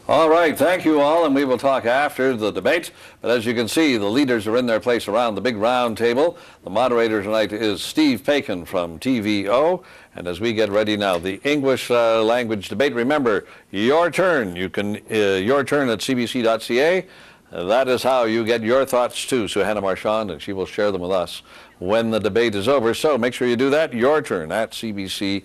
All right, thank you all, and we will talk after the debate. But as you can see, the leaders are in their place around the big round table. The moderator tonight is Steve Paikin from TVO. And as we get ready now, the English language debate. Remember, your turn. You can your turn at cbc.ca. That is how you get your thoughts to Suhanna Marchand, and she will share them with us when the debate is over. So make sure you do that. Your turn at cbc.ca.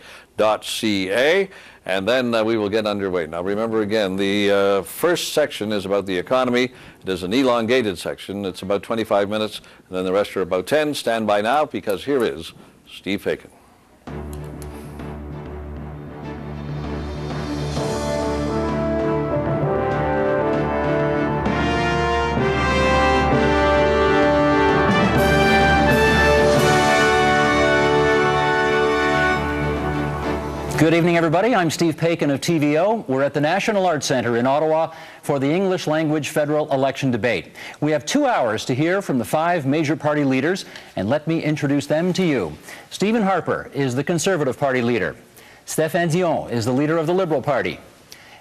And then we will get underway. Now remember again, the first section is about the economy. It is an elongated section. It's about 25 minutes, and then the rest are about 10. Stand by now, because here is Steve Paikin. Good evening, everybody. I'm Steve Paikin of TVO. We're at the National Arts Centre in Ottawa for the English language federal election debate. We have 2 hours to hear from the 5 major party leaders, and let me introduce them to you. Stephen Harper is the Conservative Party leader. Stephane Dion is the leader of the Liberal Party.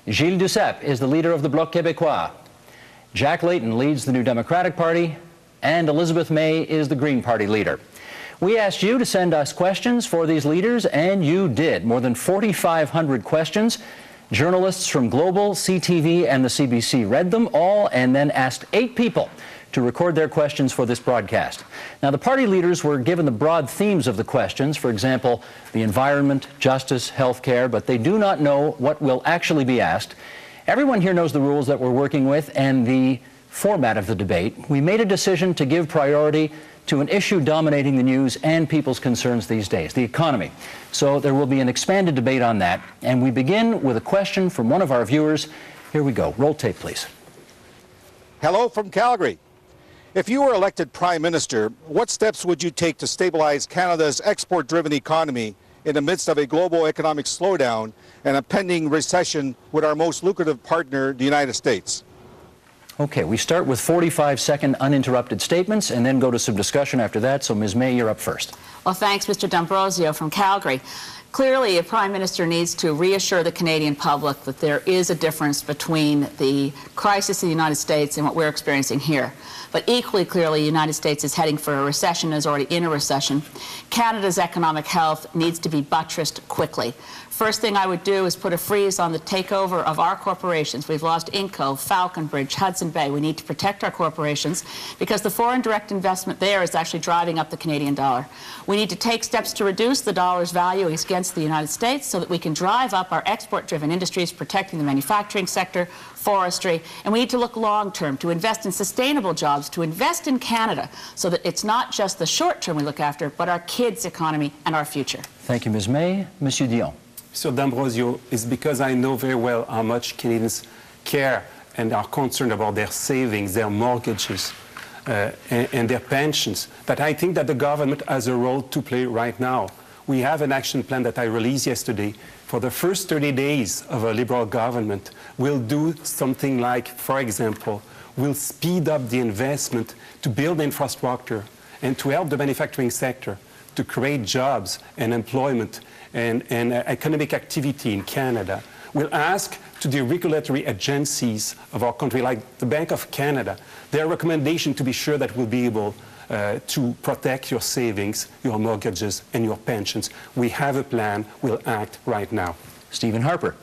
Gilles Duceppe is the leader of the Bloc Québécois. Jack Layton leads the New Democratic Party, and Elizabeth May is the Green Party leader. We asked you to send us questions for these leaders, and you did. More than 4,500 questions. Journalists from Global, CTV, and the CBC read them all and then asked 8 people to record their questions for this broadcast. Now, the party leaders were given the broad themes of the questions, for example, the environment, justice, healthcare, but they do not know what will actually be asked. Everyone here knows the rules that we're working with and the format of the debate. We made a decision to give priority to an issue dominating the news and people's concerns these days, the economy. So there will be an expanded debate on that. And we begin with a question from one of our viewers. Here we go. Roll tape, please. Hello from Calgary. If you were elected Prime Minister, what steps would you take to stabilize Canada's export-driven economy in the midst of a global economic slowdown and a pending recession with our most lucrative partner, the United States? Okay, we start with 45-second uninterrupted statements and then go to some discussion after that. So, Ms. May, you're up first. Well, thanks, Mr. D'Ambrosio from Calgary. Clearly, a Prime Minister needs to reassure the Canadian public that there is a difference between the crisis in the United States and what we're experiencing here. But equally clearly, the United States is heading for a recession, is already in a recession. Canada's economic health needs to be buttressed quickly. First thing I would do is put a freeze on the takeover of our corporations. We've lost Inco, Falconbridge, Hudson Bay. We need to protect our corporations because the foreign direct investment there is actually driving up the Canadian dollar. We need to take steps to reduce the dollar's value against the United States so that we can drive up our export-driven industries, protecting the manufacturing sector, forestry, and we need to look long-term to invest in sustainable jobs, to invest in Canada so that it's not just the short-term we look after, but our kids' economy and our future. Thank you, Ms. May. Monsieur Dion. So D'Ambrosio, is because I know very well how much Canadians care and are concerned about their savings, their mortgages, and their pensions, that I think that the government has a role to play right now. We have an action plan that I released yesterday. For the first 30 days of a Liberal government, we'll do something like, for example, we'll speed up the investment to build infrastructure and to help the manufacturing sector to create jobs and employment and economic activity in Canada. We'll ask to the regulatory agencies of our country, like the Bank of Canada, their recommendation to be sure that we'll be able to protect your savings, your mortgages, and your pensions. We have a plan. We'll act right now. Stephen Harper.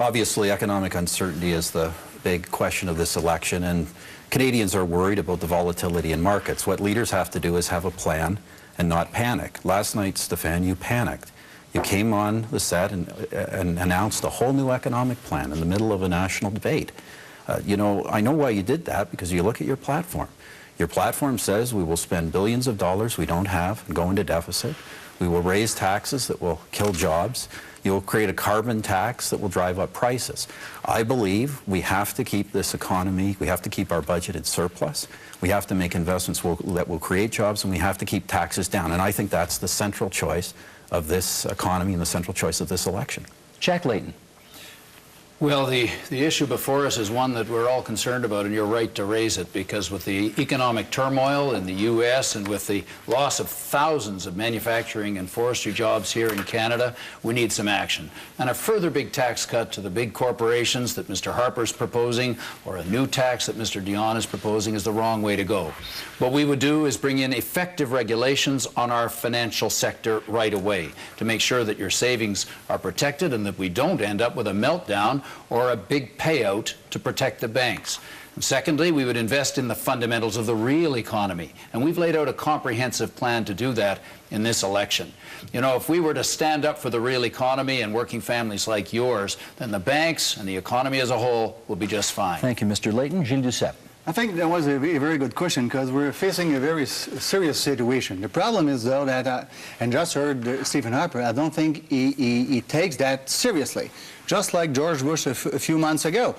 Obviously, economic uncertainty is the big question of this election, and Canadians are worried about the volatility in markets. What leaders have to do is have a plan and not panic. Last night, Stephane, you panicked. You came on the set and announced a whole new economic plan in the middle of a national debate. You know, I know why you did that, because you look at your platform. Your platform says we will spend billions of dollars we don't have and go into deficit. We will raise taxes that will kill jobs. You'll create a carbon tax that will drive up prices. I believe we have to keep this economy, we have to keep our budget in surplus. We have to make investments that will create jobs, and we have to keep taxes down. And I think that's the central choice of this economy and the central choice of this election. Jack Layton. Well, the issue before us is one that we're all concerned about, and you're right to raise it, because with the economic turmoil in the U.S. and with the loss of thousands of manufacturing and forestry jobs here in Canada, we need some action. And a further big tax cut to the big corporations that Mr. Harper's proposing, or a new tax that Mr. Dion is proposing, is the wrong way to go. What we would do is bring in effective regulations on our financial sector right away to make sure that your savings are protected and that we don't end up with a meltdown or a big payout to protect the banks. And secondly, we would invest in the fundamentals of the real economy. And we've laid out a comprehensive plan to do that in this election. You know, if we were to stand up for the real economy and working families like yours, then the banks and the economy as a whole will be just fine. Thank you, Mr. Layton. Gilles Duceppe. I think that was a very good question, because we're facing a very serious situation. The problem is, though, that, and just heard Stephen Harper, I don't think he takes that seriously. Just like George Bush a few months ago.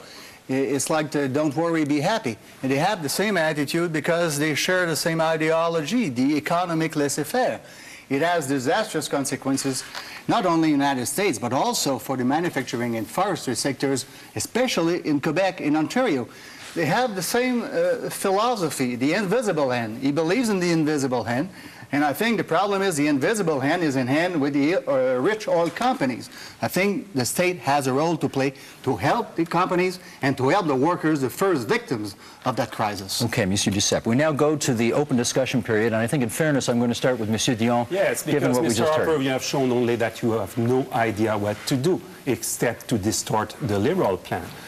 It's like the don't worry, be happy. And they have the same attitude because they share the same ideology, the economic laissez-faire. It has disastrous consequences, not only in the United States, but also for the manufacturing and forestry sectors, especially in Quebec and Ontario. They have the same philosophy, the invisible hand. He believes in the invisible hand. And I think the problem is the invisible hand is in hand with the rich oil companies. I think the state has a role to play to help the companies and to help the workers, the first victims of that crisis. Okay, Monsieur Duceppe. We now go to the open discussion period, and I think in fairness I'm going to start with Monsieur Dion. Yes, given because what we Mr. just Harper, heard. you have shown only that you have no idea what to do except to distort the liberal plan.